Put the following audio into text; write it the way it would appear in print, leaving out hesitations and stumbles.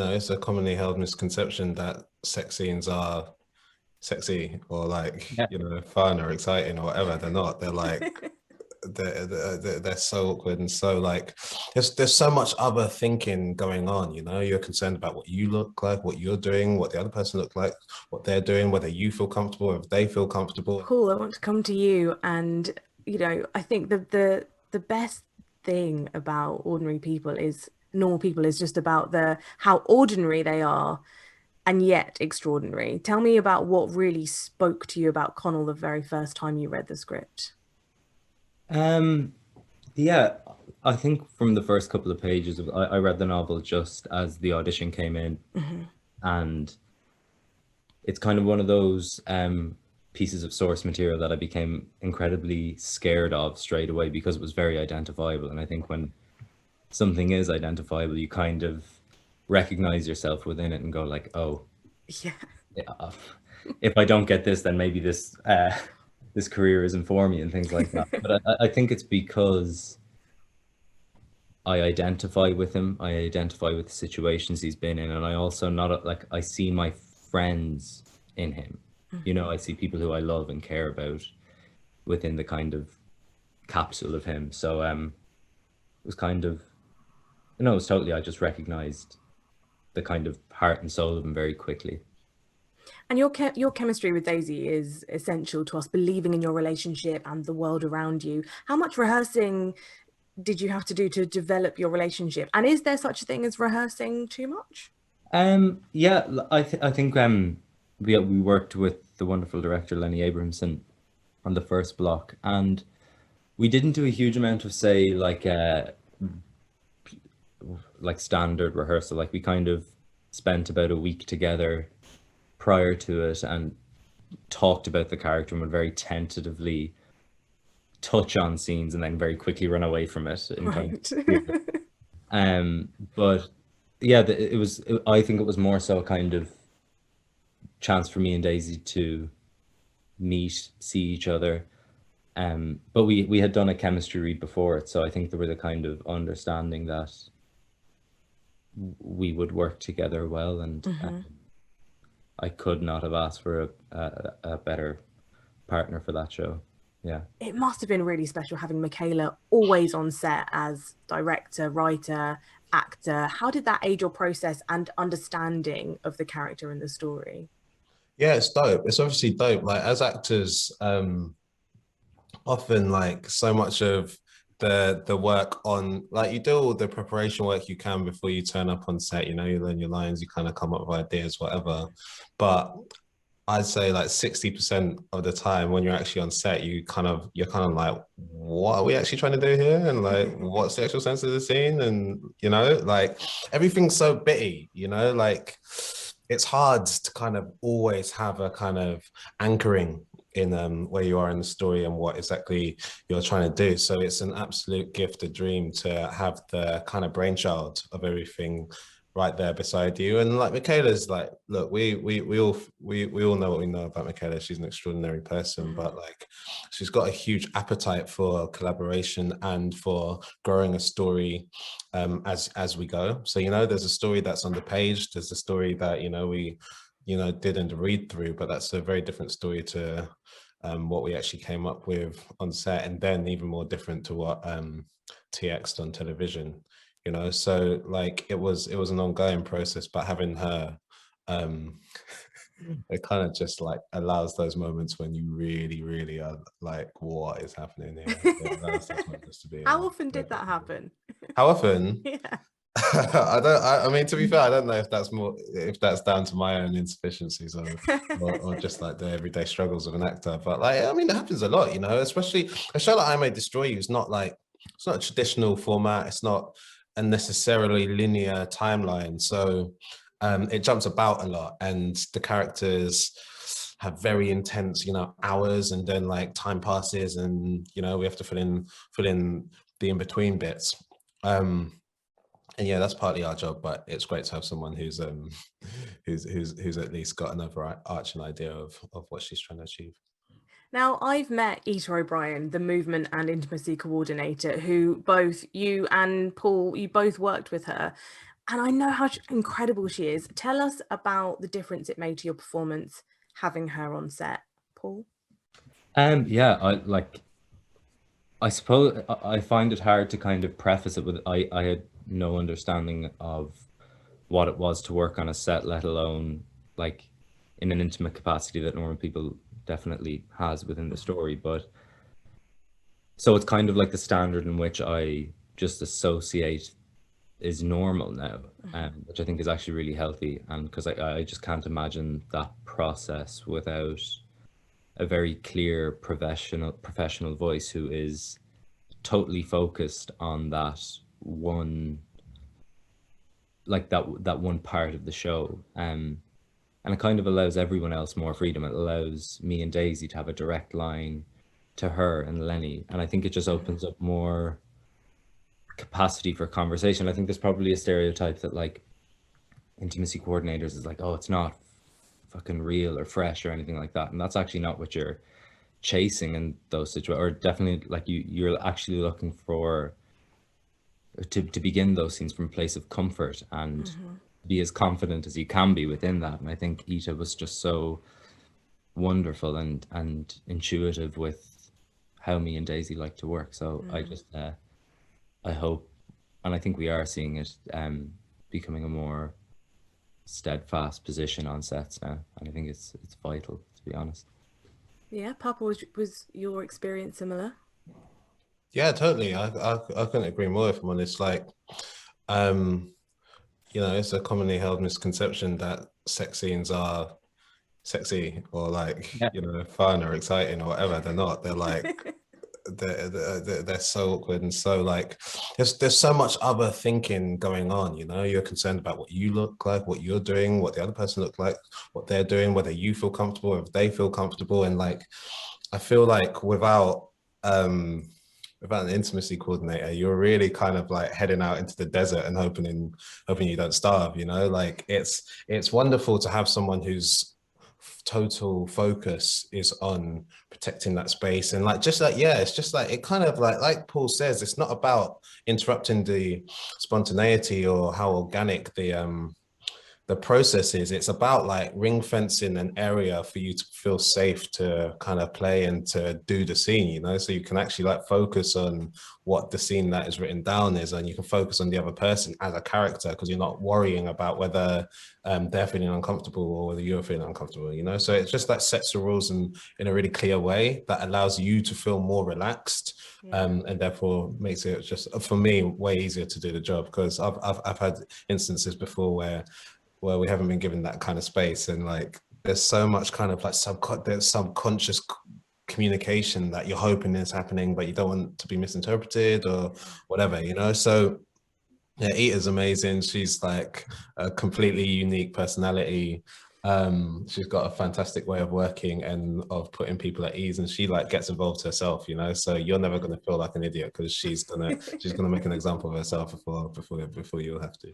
it's a commonly held misconception that sex scenes are sexy or like, Yeah. fun or exciting or whatever. They're not. They're like, they're so awkward and so like there's so much other thinking going on. You're concerned about what you look like, what you're doing, what the other person looks like, what they're doing, whether you feel comfortable, if they feel comfortable. Paul, I want to come to you, and I think the best thing about normal people is just about the how ordinary they are and yet extraordinary. Tell me about what really spoke to you about Connell the very first time you read the script. Yeah, I think from the first couple of pages I read the novel just as the audition came in, and it's kind of one of those pieces of source material that I became incredibly scared of straight away because it was very identifiable. And I think when something is identifiable, you kind of recognize yourself within it and go like, oh, Yeah. if I don't get this, then maybe this this career isn't for me and things like that. But I think it's because I identify with him. I identify with the situations he's been in, and I also not like I see my friends in him. I see people who I love and care about within the kind of capsule of him. So it was kind of, it was totally, I just recognized the kind of heart and soul of him very quickly. And your chemistry with Daisy is essential to us believing in your relationship and the world around you. How much rehearsing did you have to do to develop your relationship? And is there such a thing as rehearsing too much? Yeah, I think we worked with the wonderful director Lenny Abrahamson on the first block, and we didn't do a huge amount of say like standard rehearsal. Like we kind of spent about a week together prior to it and talked about the character and would very tentatively touch on scenes and then very quickly run away from it. Right. But yeah, I think it was more so a kind of chance for me and Daisy to meet, see each other. But we had done a chemistry read before it, so I think there was a kind of understanding that we would work together well, and I could not have asked for a better partner for that show. Yeah. It must have been really special having Michaela always on set as director, writer, actor. How did that aid your process and understanding of the character and the story? Yeah, it's dope. It's obviously dope. Like as actors, often like so much of the work on, like, you do all the preparation work you can before you turn up on set. You learn your lines, you kind of come up with ideas, whatever. But I'd say like 60% of the time when you're actually on set, you're kind of like, what are we actually trying to do here? And like, what's the actual sense of the scene? And like everything's so bitty, like it's hard to kind of always have a kind of anchoring in where you are in the story and what exactly you're trying to do. So it's an absolute gift, a dream to have the kind of brainchild of everything right there beside you. And like Michaela's like, look, we all know what we know about Michaela. She's an extraordinary person, but like she's got a huge appetite for collaboration and for growing a story as we go. So there's a story that's on the page, there's a story that we didn't read through, but that's a very different story to what we actually came up with on set, and then even more different to what TX'd on television. So like it was an ongoing process, but having her it kind of just like allows those moments when you really are like, what is happening here? It allows those moments to be, How often did that happen? How often? Yeah. I mean, to be fair, I don't know if that's down to my own insufficiencies or just like the everyday struggles of an actor. But like, I mean, it happens a lot, especially a show like I May Destroy You is not like, it's not a traditional format. It's not a necessarily linear timeline. So it jumps about a lot, and the characters have very intense, hours, and then like time passes, and we have to fill in the in-between bits. And yeah, that's partly our job, but it's great to have someone who's at least got another arching idea of what she's trying to achieve. Now, I've met Ita O'Brien, the movement and intimacy coordinator, who both you and Paul, you both worked with her. And I know how incredible she is. Tell us about the difference it made to your performance having her on set, Paul. Yeah, I suppose I find it hard to kind of preface it with I had no understanding of what it was to work on a set, let alone like in an intimate capacity that normal people definitely has within the story. But so it's kind of like the standard in which I just associate is normal now, which I think is actually really healthy. And because I just can't imagine that process without a very clear professional voice who is totally focused on that one, like that one part of the show. And it kind of allows everyone else more freedom. It allows me and Daisy to have a direct line to her and Lenny. And I think it just opens up more capacity for conversation. I think there's probably a stereotype that like intimacy coordinators is like, oh, it's not fucking real or fresh or anything like that. And that's actually not what you're chasing in those situations, or definitely like you're actually looking for to begin those scenes from a place of comfort and be as confident as you can be within that. And I think Ita was just so wonderful and intuitive with how me and Daisy like to work. So I just I hope, and I think we are seeing it becoming a more steadfast position on sets now, and I think it's vital, to be honest. Yeah, Papa, was your experience similar? Yeah, totally. I couldn't agree more, if I'm honest. Like, you know, it's a commonly held misconception that sex scenes are sexy or like, you know, fun or exciting or whatever. They're not. They're like they're so awkward and so like there's so much other thinking going on, you know. You're concerned about what you look like, what you're doing, what the other person looks like, what they're doing, whether you feel comfortable or if they feel comfortable. And like I feel like without an intimacy coordinator, you're really kind of like heading out into the desert and hoping you don't starve, you know. Like it's wonderful to have someone whose total focus is on protecting that space. And like just like, yeah, it's just like it kind of like Paul says, it's not about interrupting the spontaneity or how organic the process is. It's about like ring fencing an area for you to feel safe to kind of play and to do the scene, you know, so you can actually like focus on what the scene that is written down is, and you can focus on the other person as a character because you're not worrying about whether they're feeling uncomfortable or whether you're feeling uncomfortable, you know. So it's just like sets the rules in a really clear way that allows you to feel more relaxed. And therefore makes it just, for me, way easier to do the job, because I've had instances before where we haven't been given that kind of space, and like there's so much kind of like there's subconscious communication that you're hoping is happening, but you don't want to be misinterpreted or whatever, you know. So yeah, Ita's amazing. She's like a completely unique personality. She's got a fantastic way of working and of putting people at ease, and she like gets involved herself, you know. So you're never going to feel like an idiot because she's gonna make an example of herself before you'll have to.